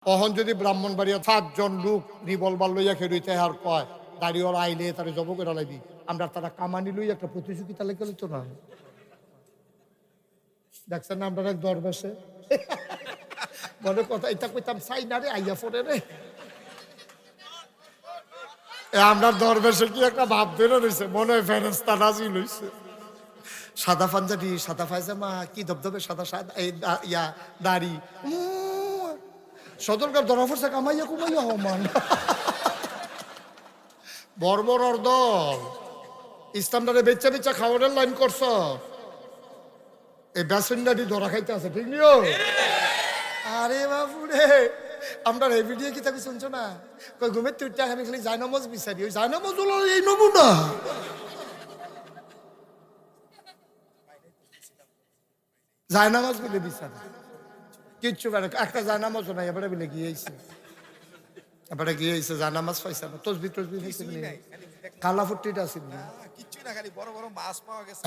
অহন যদি ব্রাহ্মণবাড়িয়া 7 জন লোক রিভলভার লইয়া খেলুইতে আর কয় দাড়িওয়ালা আইলে তারা জব করে লাইবি, আমরা তারা কামানি লই একটা প্রতিযোগিতা লেগে তো না। দেখছেন না আমরা এক দরবেশে মনে কথা এটা কইতাম চাই না রে আইয়া পড়ে রে। আমরা দরবেশে কি একটা ভাব ধরে রয়েছে, মনে হয় ফেরেস্তা নাজিল হইছে। সাদা পাঞ্জাবি, সাদা পায়জামা, কি ধবধবে সাদা সাদা এই ইয়া দাড়ি, সদরকার ধরা পড়ছে কামাইয়া কুমাইয়া হমান বর্বর দল ইসলামটারে বেচা বেচা খাওয়ানোর লাইন করছ, এই বেসনডাটি ধরা খাইতে আছে ঠিক নিও। আরে বাবু রে, আমরা এই ভিডিও কি তাকে শুনছো না? কই ঘুমের তুইটা আমি খালি জায়নামাজ বিচারি, ওই জায়নামাজ হলো এই নমুনা। জায়নামাজ বলে বিচার কিচ্ছু পারে একটা জায়নামাজ নাই, এবারে বলে গিয়েছে, এবারে গিয়েছে জায়নামাজ পাইছে না, তসবি টসবি কালা ফুটিটা আছে না, কিচ্ছু না, খালি বড় বড় মাছ পাওয়া গেছে।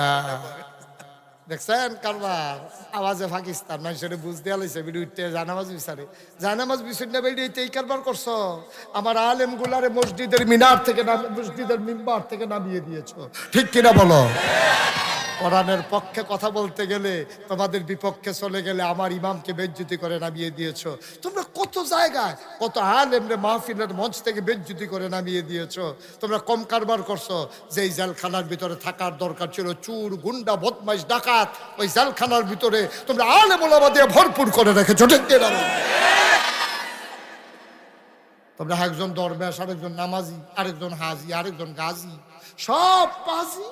দেখছেন কারবার আওয়াজে পাকিস্তান মানুষের বুঝতে আলাইছে বিরুদ্ধে জানামাজ বিচারে, জানামাজ বিচার না বেরিয়ে এই কারবার করছ। আমার আলেম গুলারে মসজিদের মিনার থেকে মসজিদের মিম্বার থেকে নামিয়ে দিয়েছো, ঠিক কিনা বলো? কোরআনের পক্ষে কথা বলতে গেলে তোমাদের বিপক্ষে চলে গেলে আমার ইমামকে বেজ্জুতি করে নামিয়ে দিয়েছো। তোমরা কত জায়গায় কত আলেমরে মাহফিলের মঞ্চ থেকে বেজ্জুতি করে নামিয়ে দিয়েছো। তোমরা কম কারবার করছো। যেই জেলখানার ভিতরে থাকার দরকার ছিল চুর গুন্ডা বদমাইশ ডাকাত, ওই জেলখানার ভিতরে তোমরা আলেম ওলামা দিয়ে ভরপুর করে রেখেছো, ঠিক কিনা? তোমরা একজন দরবেশ, আরেকজন নামাজি, আরেকজন হাজি, আরেকজন গাজী, সব পাজি।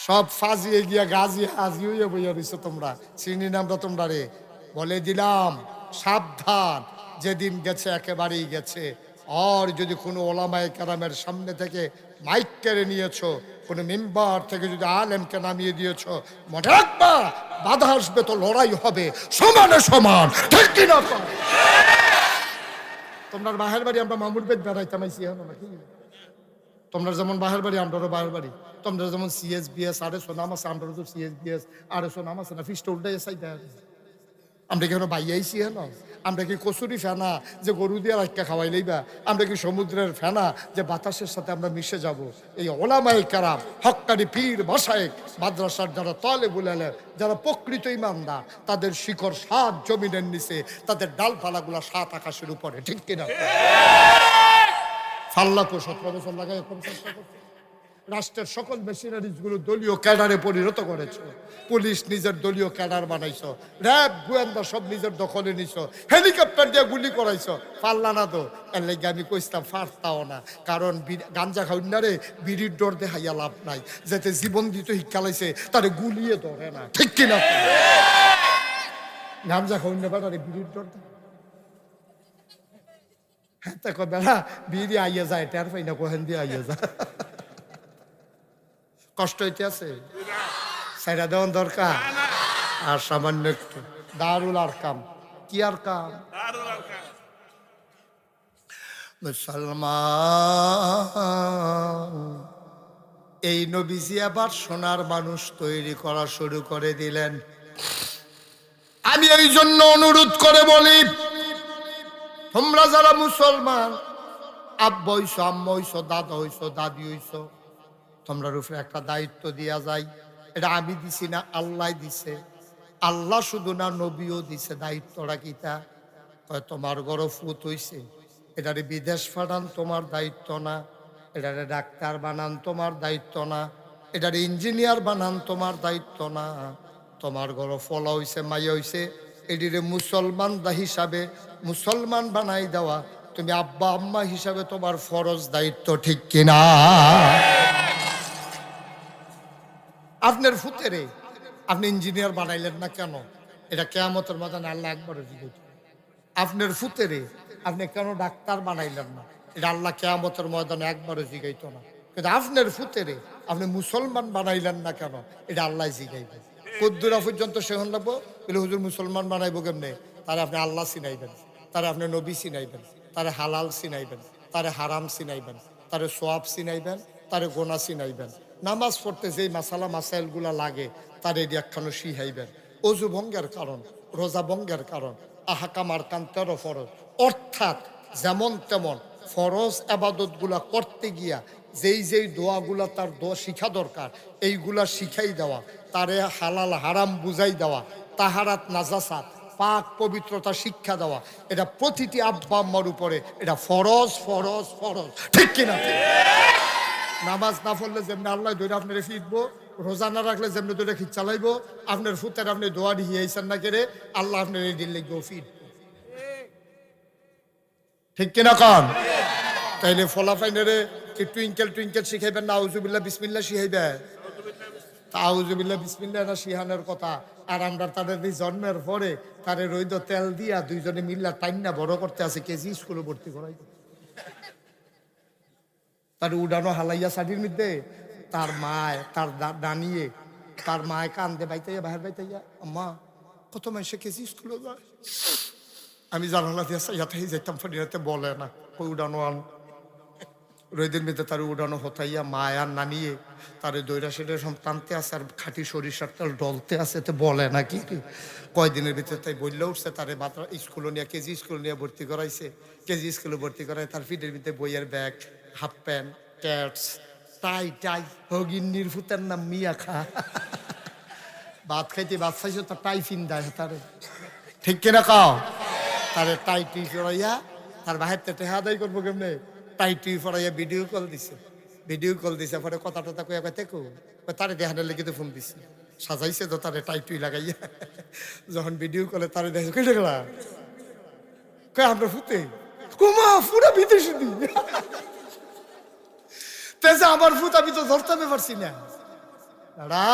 সব ফাজিয়ে গিয়া গাজি হাজি হইয়া বইয়া রইছো তোমরা। চিনি না আমরা তোমরা রে, বলে দিলাম সাবধান, যেদিন গেছে একেবারেই গেছে। আর যদি কোনো ওলামায়ে কেরামের সামনে থেকে মাইক কেড়ে নিয়েছো, কোনো মেম্বার থেকে যদি আলেমকে নামিয়ে দিয়েছো, মনে রাখবা বাধা আসবে তো লড়াই হবে সমানে সমান, ঠিক কিনা? তোমরা বাহের বাড়ি আমরা মামুর বেদ বেড়াইতাম আইসি এখন নাকি? তোমরা যেমন বাহের বাড়ি আমরারও বাহের বাড়ি, তোমরা যেমন CSBS 250 নাম আছে, আমরারও তো CSBS 250 নাম আছে না, ফিসটা উল্টাই চাই দেয়। আমরা কি এখন বাইয়াইছি হেন? আমরা কি কচুরি ফেনা যে গরু দিয়ে রাখা খাওয়াই লইবা? আমরা কি সমুদ্রের ফেনা যে বাতাসের সাথে আমরা মিশে যাব? এই ওলামায়ে কেরাম, হক্কানি পীর মাশায়েখ, মাদ্রাসার যারা তালেবুল ইলম, যারা প্রকৃত ইমানদার, তাদের শিকড় 7 জমিনের নিচে, তাদের ডালপালাগুলা 7 আকাশের উপরে, ঠিক কিনা? ফাল্লাকো 17 বছর লাগায় রাষ্ট্রের সকল মেশিনারিজ গুলো দলীয় ক্যাডারে পরিণত করেছো। পুলিশ নিজের দলীয় ক্যাডার বানাইছো, র্যাব গোয়েন্দা সব নিজের দখলে নিছো, হেলিকপ্টার দিয়ে গুলি করাইছো। পারলা না তো, এর লেগে আমি কইতাম ফারতাও না, কারণ গাঞ্জা খাউন্ডারে বিড়ির ডর দেখাইয়া লাভ নাই, যাতে জীবন দিত শিক্ষালাইছে তারে গুলিয়ে ধরে না, ঠিক কিনা? গাঞ্জা খাউন্ডা বেটারে বিড়ির ডর দেয়, হ্যাঁ তা বেড়া বিড়ি আইয়া যায়, টের পাই না কোহেন দিয়ে আইয়া যায়। কষ্ট হইতে আছে, সাইরা দেওয়ার দরকার। আর সামান্য একটু দারুল আর কাম, কি আর কাম? মুসলমান এই নবীজি আবার সোনার মানুষ তৈরি করা শুরু করে দিলেন। আমি এই জন্য অনুরোধ করে বলি, তোমরা যারা মুসলমান, আব্বা হইছো, আম্মা হইছো, দাদা হইছো, দাদি হইছো, তোমরা উপরে একটা দায়িত্ব দিয়া যায়। এটা আমি দিছি না, আল্লাহ দিছে। আল্লাহ শুধু না, নবীও দিছে। দায়িত্বটা কিতা? তোমার ঘরে ফুত হইছে, এটারে বিদেশ পাঠান তোমার দায়িত্ব না, এটারে ডাক্তার বানান তোমার দায়িত্ব না, এটারে ইঞ্জিনিয়ার বানান তোমার দায়িত্ব না। তোমার ঘরে ফলা হইছে, মাইয়া হইছে, এটিরে মুসলমান হিসাবে মুসলমান বানাই দেওয়া তুমি আব্বা আম্মা হিসাবে তোমার ফরজ দায়িত্ব, ঠিক কিনা? আপনার ফুতেরে আপনি ইঞ্জিনিয়ার বানাইলেন না কেন? এটা কিয়ামতের ময়দানে আল্লাহ একবারও জিজ্ঞেস। আপনার ফুতেরে আপনি কেন ডাক্তার বানাইলেন না? এটা আল্লাহ কিয়ামতের ময়দানে একবারও জিগাইত না। কিন্তু আপনার ফুতেরে আপনি মুসলমান বানাইলেন না কেন? এটা আল্লাহ জিগাইবেন। কদ্দুরা পর্যন্ত সেহন লাগবো বলে হুজুর মুসলমান বানাইবো কেমনে? তারে আপনি আল্লাহ চিনাইবেন, তারে আপনি নবী চিনাইবেন, তারে হালাল চিনাইবেন, তারে হারাম চিনাইবেন, তারে সোয়াব চিনাইবেন, তারে গোনা চিনাইবেন। নামাজ পড়তে যেই মাসালা মাসাইলগুলা লাগে তার এটি একখানো শিহাইবেন। অজু ভঙ্গের কারণ, রোজা ভঙ্গের কারণ, আহকাম আরকান 13 ফরজ। অর্থাৎ যেমন তেমন ফরজ আবাদতগুলা করতে গিয়া যেই দোয়াগুলা তার দোয়া শিখা দরকার এইগুলা শিখাই দেওয়া, তারে হালাল হারাম বুঝাই দেওয়া, তাহারাত নাজাসাত পাক পবিত্রতা শিক্ষা দেওয়া, এটা প্রতিটি আব্বা আম্মার উপরে এটা ফরজ ফরজ ফরজ, ঠিক কিনা? নামাজ না পড়লে যেমনি আল্লাহ ধরে আপনার ফিরবো, রোজা না রাখলে যেমনি ধরে খিচ চালাইবো, আপনার ফুতের আপনি দোয়া দিয়েছেন না কেড়ে আল্লাহ আপনার এই দিন লিখবো ফির, ঠিক কিনা কন? তাইলে ফলাফাইনারে কি টুইঙ্কেল টুইঙ্কেল শিখাইবেন না আউজুবিল্লাহ বিসমিল্লাহ শিখাইবে? আউজুবিল্লাহ বিসমিল্লাহ না শিহানের কথা। আর আমরা তাদের জন্মের পরে তারে রইদ তেল দিয়া দুইজনে মিল্লা টাইনা বড় করতে আছে, কেজি স্কুলে ভর্তি করাই, তার উডানো হালাইয়া শাড়ির মধ্যে তার মায় তার দাঁড়িয়ে তার মায় কান্দে বাইতাইয়া বাহার বাইতাইয়া, আম্মা কত মাসে কেজি স্কুলে যায়, আমি জানালা দিয়ে ইয়াতে যাইতাম ফেরিয়াতে বলে না ওই উডানো আন রইদের মধ্যে তার উডানো হতাইয়া মায় আর নানিয়ে তারে দৈরা সেটা সব টানতে আছে আর খাঁটি সরিষার তেল ডলতে আছে, তো বলে না কি কয়দিনের ভিতরে তাই বললে উঠছে তারে মাত্র স্কুলে নিয়ে কেজি স্কুলে নিয়ে ভর্তি করাইছে। কেজি স্কুলে ভর্তি করায় তার ফিটের ভিতরে বইয়ের ব্যাগ, হাফ প্যান্ট, ক্যাটস, টাই টাই হগিন্নির ফুতের নাম মিয়া খা, ভাত খাইতে ভাত খাইছো তার টাই ফিন্দায় তারে, ঠিক কিনা কাও? তারে টাই টুই করাইয়া তার বাহির থেকে আদায় করবো কেমনে, টাই টুই করাইয়া ভিডিও কল দিছে পরে কথা টথা কয়ে দেখো তারে দেখানোর লেগে তো ফোন দিছে, সাজাইছে তো তারে টাই টুই লাগাইয়া, যখন ভিডিও কলে তারে দেখো কে দেখলা কয়ে আমরা ফুতে কুমা পুরা বিদেশি দিই তেজে আমার ফুত আমি তো ধরতে পারছি না, দাঁড়া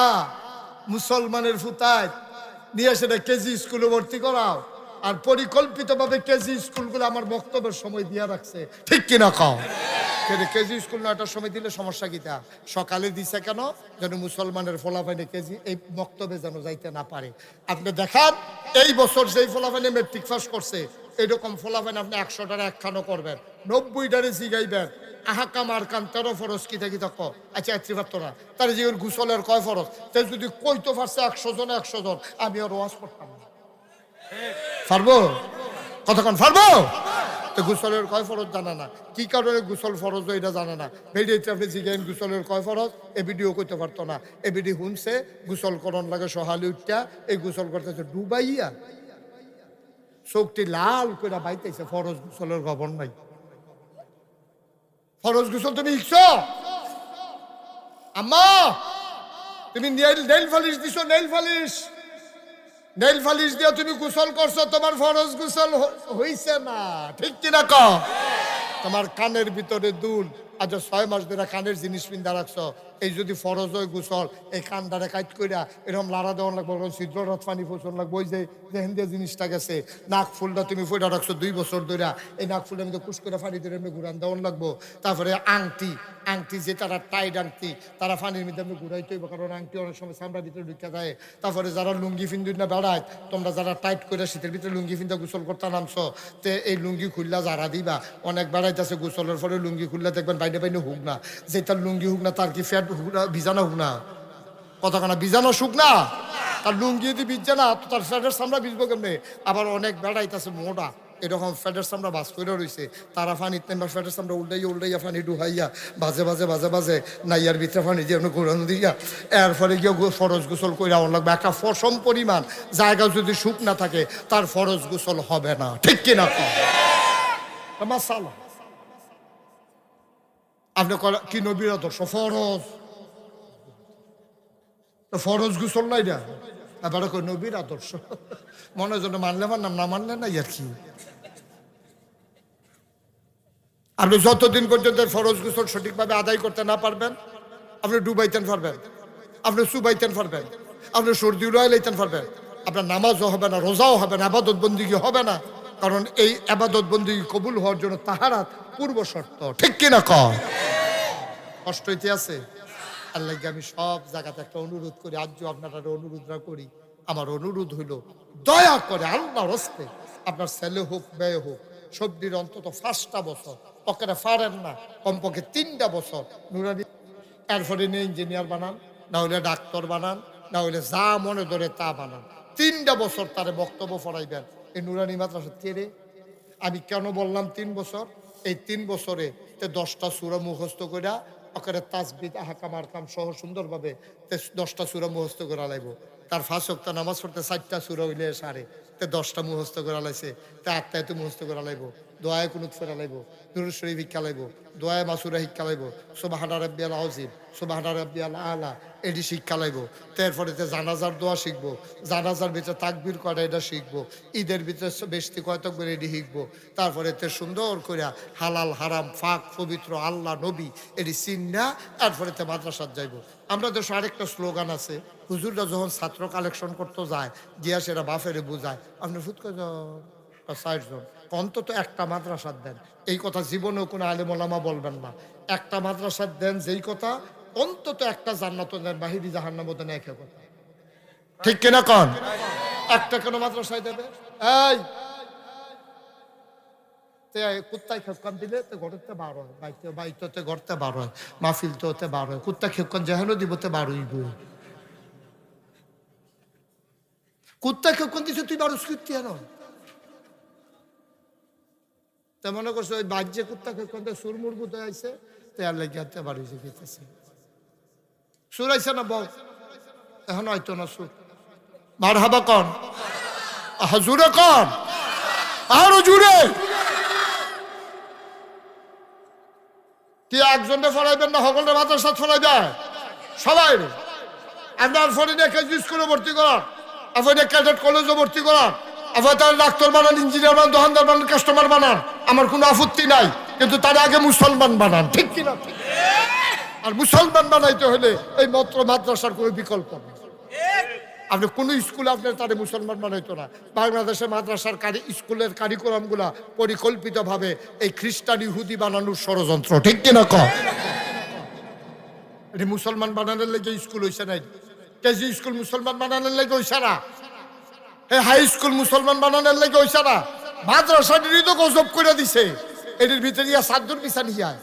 মুসলমানের ফুতায় নিয়ে সেটা কেজি স্কুলে ভর্তি করাও, আর পরিকল্পিতভাবে কেজি স্কুলগুলো আমার বক্তব্যের সময় দিয়ে রাখছে, ঠিক কিনা খাও? কেজি স্কুল 9টার সময় দিলে সমস্যা কিটা, সকালে দিছে কেন যেন মুসলমানের ফলাফাইনে কেজি এই বক্তব্যে যেন যাইতে না পারে। আপনি দেখান এই বছর যেই ফলাফাইনে মেট্রিক পাস করছে এইরকম ফলাফাইন আপনি 100টার একখানো করবেন, 90টারে জিগাইবেন আহকাম আরকান 13 ফরজ কি থাকি থাকো, আচ্ছা 73টা তার যে গুসলের কয় ফরজ, তাই যদি কইতো পারছে 100 জনে 100 জন আমি আর ওয়াজ করতাম না, পারবো? কতক্ষণ পারবো? তো গুসলের কয় ফরজ জানা না, কি কারণে গুসল ফরজ এটা জানা না, ভিডিওতে আপনি জিগেন গুসলের কয় ফরজ এ ভিডিও করতে পারতো না, এ ভিডিও শুনছে গুসল করণ লাগে সহালি উঠটা, এই গুসল করতেছে ডুবাইয়া চোখটি লাল করে বাইতেছে, ফরজ গুসলের খবর নাই। ফরজ গুসল তুমি শিখছো? আম্মা তুমি নেইল ফালিশ দিছো, নেইল ফালিশ দিয়ে তুমি গোসল করছো, তোমার ফরজ গোসল হইছে না, ঠিক কিনা কও? তোমার কানের ভিতরে দুল আজ 6 মাস ধরে কানের জিনিস পিন্ধা রাখছো, এই যদি ফরজ হয় গোসল এই কানটারে কাইট কইরা এরকম লাড়া দেওয়ার লাগবো, ছিদ্র রথ পানি ফোসন লাগবো, ওই যে হেন্দিয়া জিনিসটা গেছে, নাক ফুলটা তুমি ফইটা রাখছো 2 বছর ধরে, এই নাক ফুলটা আমি তো কুস করে পানি ধরে এমনি ঘুরান দেওয়ার লাগবো। তারপরে আংটি যে তারা টাইট আংটি তারা পানির মধ্যে আমি ঘুরাইতে হইব, কারণ আংটি অনেক সময় চামড়ার ভিতরে ঢুকে যায়। তারপরে যারা লুঙ্গি ফিন্দু না বেড়ায়, তোমরা যারা টাইট করে শীতের ভিতরে লুঙ্গি ফিন্দা গোসল করতে নামছো, তে এই লুঙ্গি খুললা যারা দিবা, অনেক বেড়াইতেছে গোসলের পরে লুঙ্গি খুললা দেখবেন বাইরে বাইরে হুক না, যে তার লুঙ্গি হুক না তার কি ফ্যাট হুক না, বিজানা হুক না, কতখানা বিজানো শুক না, তার লুঙ্গি যদি ভিজছে না তো তার ফ্যাটের চামড়া ভিজবো কেমনে। আবার অনেক বেড়াইতেছে মোটা এরকম ফ্যাটের চামড়া বাস করে রয়েছে, তারা ফানি ফ্যাটের চামড়া উল্টাইয়া ফানি ডুহাইয়া বাজে নাইয়ার ভিতরে ফানি দিয়ে ঘুরানো দিয়া এরপরে গিয়ে ফরজ গোসল করে আমার লাগবে। একটা ফসম পরিমাণ জায়গা যদি শুক না থাকে তার ফরজ গোসল হবে না, ঠিক কিনা? মাসালা আপনি কি নবীর আদর্শ ফরজ গোসল নাই না, এবারে কই নবীর আদর্শ, মনে জন্য মানলে মানলাম না মানলে নাই আর কি। আপনি যতদিন পর্যন্ত ফরজ গোসল সঠিকভাবে আদায় করতে না পারবেন, আপনি ডুবাইতেন পারবেন, আপনি চুবাইতেন পারবেন, আপনি সর্দি উড়াই লাইতেন পারবেন, আপনার নামাজও হবে না, রোজাও হবে না, আবাদত বন্দিগি হবে না, কারণ এই আবাদত বন্দিগি কবুল হওয়ার জন্য তাহারাত পূর্ব শর্ত, ঠিক কিনা কয়? কষ্ট হইতে আছে। আল্লাহ আমি সব জায়গাতে একটা অনুরোধ করি, আজও আপনারা অনুরোধটা করি, আমার অনুরোধ হইল দয়া করে আল্লাহর হস্তে আপনার ছেলে হোক মেয়ে হোক সবজির অন্তত 5টা বছর পকেটে পারেন না কমপক্ষে 3টা বছর নুরানি, এরপরে ইঞ্জিনিয়ার বানান, না হলে ডাক্তার বানান, না হলে যা মনে ধরে তা বানান, 3টা বছর তারে বক্তব্য পড়াইবেন এই নুরানি মাদ্রাসা কে? আমি কেন বললাম 3 বছর? এই 3 বছরে 10টা সূরা মুখস্থ কইরা ওখানে তাসবিহ আহকাম আরকাম সহ সুন্দরভাবে 10টা সূরা মুখস্থ করা লাগব। তার 5 ওয়াক্ত নামাজ পড়তে 4টা সূরা হইলে সারে 10টা মুখস্থ করা লাইছে, আত্মায়তো মুখস্থ করা লাগব, দোয়ায়ে কুনুত পড়া লাগব, দুরূদ শরীফ শিক্ষা লাগব, দোয়ায়ে মাসুরা শিক্ষা লাগব, সুবহানা রাব্বিয়াল আযীম, সুবহানা রাব্বিয়াল আলা এটি শিক্ষা লাগব। তারপরে জানাজার দোয়া শিখবো, জানাজার ভিতরে তাকবীর করা এটা শিখবো, ঈদের ভিতরে বেশি কয়তো করে এটি শিখবো। তারপরে সুন্দর করে হালাল হারাম ফাঁক পবিত্র আল্লাহ নবী এটি চিন্না তারপরে মাদ্রাসাত যাইব। আমরা দেশে আরেকটা স্লোগান আছে, হুজুররা যখন ছাত্র কালেকশন করতে যায় গিয়া সেটা বাফেরে বুঝায় আপনি ফুটকে 60 জন অন্তত একটা মাদ্রাসাত দেন। এই কথা জীবনেও কোনো আলেম ওলামা বলবেন না। একটা মাদ্রাসাত দেন, যেই কথা অন্তত একটা জান্নাত দেন, বাহিরি জাহান্নামও দেন, একই কথা। ঠিক কিনা কন? একটা কেন মাদ্রাসায় দেবে? এই কুত্তায় খেপকান দিলে তো ঘরেতে 12 হয়, বাইতে ঘরতে 12 হয়, মাহফিল তো হতে 12 হয়, কুত্তা খেপকান যেহেন দিবতে 12ই বই। কুত্তা খেপকান দিছে তুই 12 স্কৃতি আনো তে মনে করছো ওই বাজ্যে কুত্তা খেপকান দিয়ে সুরমুর বুধ আইছে তেয়ার লেগে হাতে বাড়িছে খেতেছে। সুর আইছে না বল? এখন হয়তো না সুর। মারহাবা কন, জুড়ে কন, আরো জুড়ে। কি একজনকে ফলাইবেন না সকলের মাদ্রাসা ফলাইবে? সবাই আপনার ফরিনে কেজি স্কুলে ভর্তি করান, আপনার ক্যাডেট কলেজে ভর্তি করান, আপনার তারা ডাক্তার বানান, ইঞ্জিনিয়ার বানান, দোকানদার বানান, কাস্টমার বানান, আমার কোনো আপত্তি নাই। কিন্তু তার আগে মুসলমান বানান, ঠিক কিনা? আর মুসলমান বানাইতে হলে এই মাত্র মাদ্রাসার কোনো বিকল্প নেই। আপনি কোন স্কুলে আপনার তাদের মুসলমান বানাইতো না। বাংলাদেশের মাদ্রাসার স্কুলের কারিকুলাম গুলা পরিকল্পিত ভাবে এই খ্রিস্টান ইহুদি বানানোর ষড়যন্ত্র, ঠিক কিনা কম? এটি মুসলমান বানানোর লেগে স্কুল হয়েছে না, কেজি স্কুল মুসলমান বানানোর লেগে হয়েছে না, হাই স্কুল মুসলমান বানানোর লেগে হয়েছে না। মাদ্রাসাটিরই তো গজব করে দিছে। এটির ভিতরে সাদ্দুর বিছান হিয়ায়,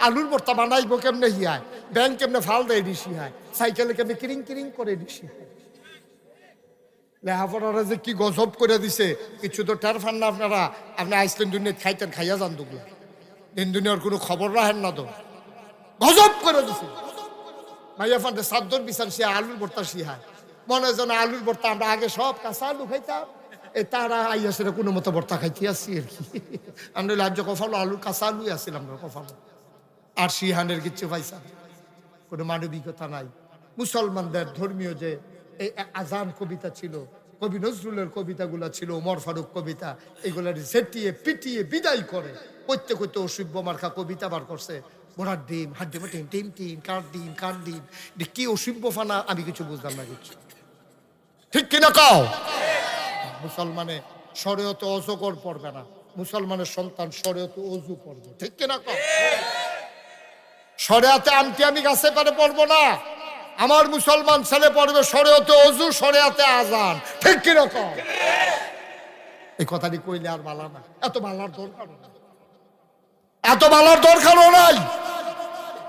আলুর ভর্তা বানাইবো কেমনে হিয়ায়, ব্যাংক কেমনে ফাল দেয় দিছি হয়, সাইকেলে কেমনে কিরিং কিরিং করে দিছি হয়। লেহাপড়ারা যে কি গজব করে দিছে কিছু তো টের পান না আপনারা। আপনি আইসলেন দুনিয়া খাইতেন, খাইয়া যান দুগুলা, দিন দুনিয়ার কোনো খবর রাখেন না তো। গজব করে দিছে ভাইয়া ফান্ডে সাদ্দর বিছান সে আলুর ভর্তা শিহায়। মনে হয় যেন আলুর ভর্তা আমরা আগে সব কাঁচা আলু খাইতাম, এই তারা আইয়া সেটা কোনো মতো ভর্তা খাইতে আসছি আর কি। আমরা লাজ্য কফালো আলুর কাঁচা আলুই আসছিলাম আমরা কফালো। আর শিহানের কিচ্ছু পাইছা, কোনো মানবিকতা নাই। মুসলমানদের ধর্মীয় যে এই আজান কবিতা ছিল, কবি নজরুলের কবিতাগুলা ছিল, ওমর ফারুক কবিতা, এগুলার ঝেটিয়ে পিটিয়ে বিদায় করে করতে করতে অসভ্য মার্কা কবিতা বার করছে। ঘোড়ার ডিম, হাত ডিম, টিম টিম টিম, কার ডিম কার ডিম, কি অসভ্য ফানা, আমি কিছু বুঝলাম না কিছু। ঠিক কিনা কাও? মুসলমানে শরীয়তে অজগর পড়বে না, মুসলমানের সন্তান শরীয়তে অজু পড়বে, ঠিক কিনা কাও? শরিয়াতে আমটি আমি গাছে পারে পড়বো না, আমার মুসলমান ছেলে পড়বে শরিয়তে অজু, শরিয়াতে আজান, ঠিক কিরকম? এই কথাটি কইলে আর ভালো না, এত ভালার দরকার, এত ভালার দরকারও নাই।